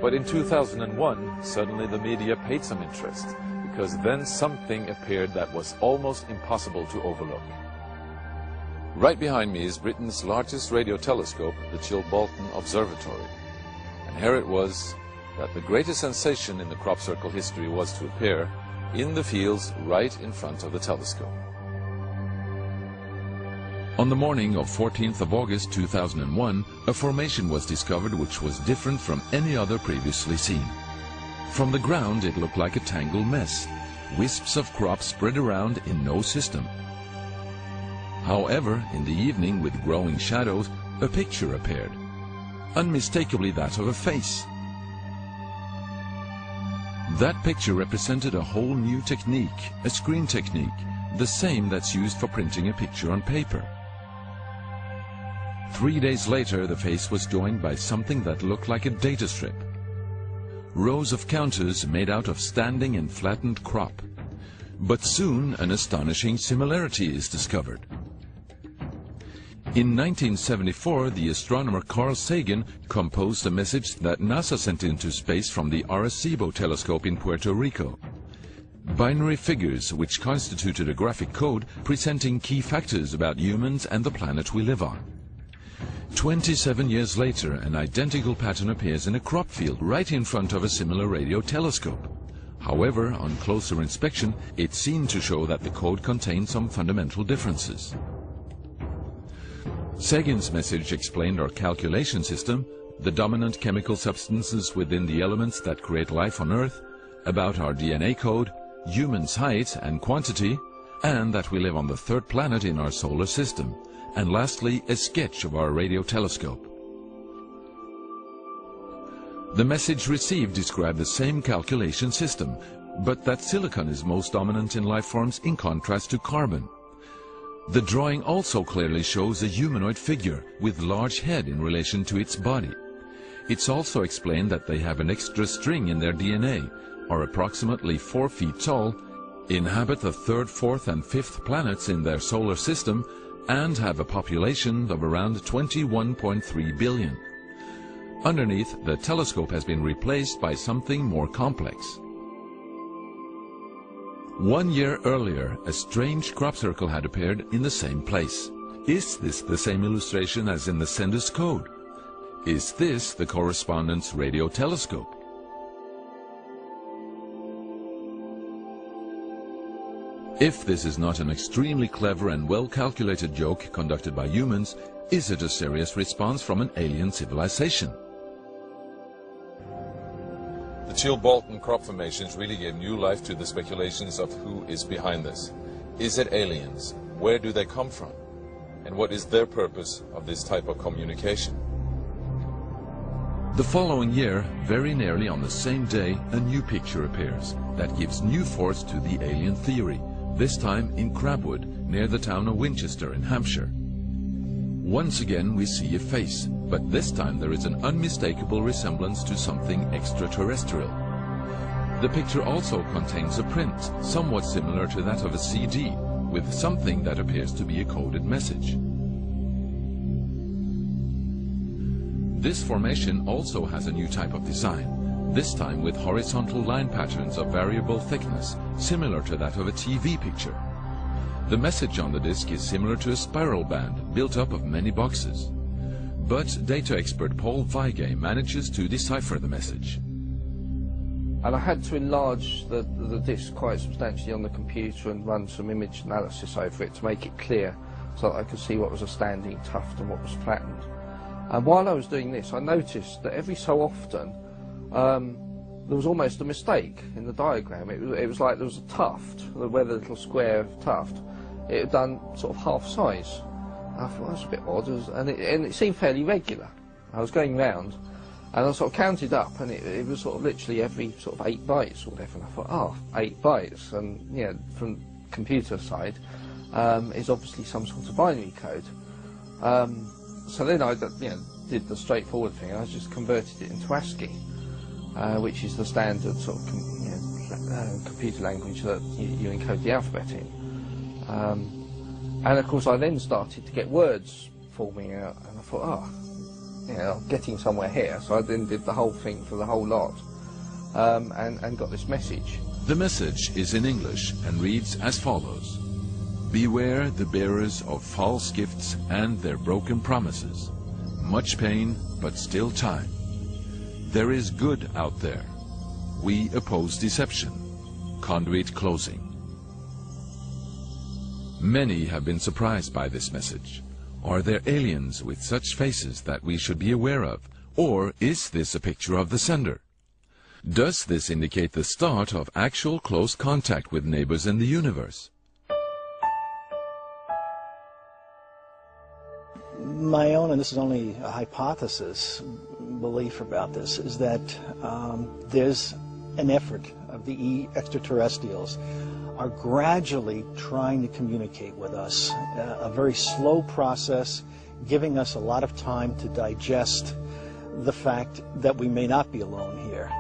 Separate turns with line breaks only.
But in 2001, suddenly the media paid some interest, because then something appeared that was almost impossible to overlook. Right behind me is Britain's largest radio telescope, the Chilbolton Observatory. And here it was that the greatest sensation in the crop circle history was to appear in the fields right in front of the telescope.
On the morning of 14th of August 2001, a formation was discovered which was different from any other previously seen. From the ground it looked like a tangled mess, wisps of crop spread around in no system. However, in the evening, with growing shadows, a picture appeared, unmistakably that of a face. That picture represented a whole new technique, a screen technique, the same that's used for printing a picture on paper. 3 days later, the face was joined by something that looked like a data strip. Rows of counters made out of standing and flattened crop. But soon an astonishing similarity is discovered. In 1974, the astronomer Carl Sagan composed a message that NASA sent into space from the Arecibo telescope in Puerto Rico. Binary figures which constituted a graphic code presenting key factors about humans and the planet we live on. 27 years later, an identical pattern appears in a crop field right in front of a similar radio telescope. However, on closer inspection, it seemed to show that the code contained some fundamental differences. Sagan's message explained our calculation system, the dominant chemical substances within the elements that create life on Earth, about our DNA code, humans' height and quantity, and that we live on the third planet in our solar system, and lastly, a sketch of our radio telescope. The message received described the same calculation system, but that silicon is most dominant in life forms in contrast to carbon. The drawing also clearly shows a humanoid figure with large head in relation to its body. It's also explained that they have an extra string in their DNA, are approximately 4 feet tall, inhabit the third, fourth and fifth planets in their solar system, and have a population of around 21.3 billion. Underneath, the telescope has been replaced by something more complex. 1 year earlier, a strange crop circle had appeared in the same place. Is this the same illustration as in the sender's code? Is this the correspondent's radio telescope? If this is not an extremely clever and well-calculated joke conducted by humans, is it a serious response from an alien civilization?
The Chilbolton crop formations really gave new life to the speculations of who is behind this. Is it aliens? Where do they come from? And what is their purpose of this type of communication?
The following year, very nearly on the same day, a new picture appears that gives new force to the alien theory, this time in Crabwood, near the town of Winchester in Hampshire. Once again we see a face, but this time there is an unmistakable resemblance to something extraterrestrial. The picture also contains a print, somewhat similar to that of a CD, with something that appears to be a coded message. This formation also has a new type of design, this time with horizontal line patterns of variable thickness, similar to that of a TV picture. The message on the disc is similar to a spiral band built up of many boxes. But data expert Paul Weige manages to decipher the message.
And I had to enlarge the disc quite substantially on the computer and run some image analysis over it to make it clear so that I could see what was a standing tuft and what was flattened. And while I was doing this, I noticed that every so often there was almost a mistake in the diagram. It was like there was a tuft, where the little square tuft, it had done sort of half size. I thought, well, that's a bit odd, and it seemed fairly regular. I was going round, and I sort of counted up, and it was sort of literally every sort of 8 bytes or whatever, and I thought, oh, 8 bytes, and you know, from computer side, is obviously some sort of binary code. So then I did the straightforward thing, I just converted it into ASCII, which is the standard sort of computer language that you encode the alphabet in. And of course I then started to get words forming out, and I thought, oh, getting somewhere here. So I then did the whole thing for the whole lot, and got this message.
The message is in English and reads as follows: Beware the bearers of false gifts and their broken promises. Much pain, but still time. There is good out there. We oppose deception. Conduit closing. Many have been surprised by this message. Are there aliens with such faces that we should be aware of? Or is this a picture of the sender? Does this indicate the start of actual close contact with neighbors in the universe?
My own, and this is only a hypothesis, belief about this, is that there's an effort of the extraterrestrials are gradually trying to communicate with us, a very slow process, giving us a lot of time to digest the fact that we may not be alone here.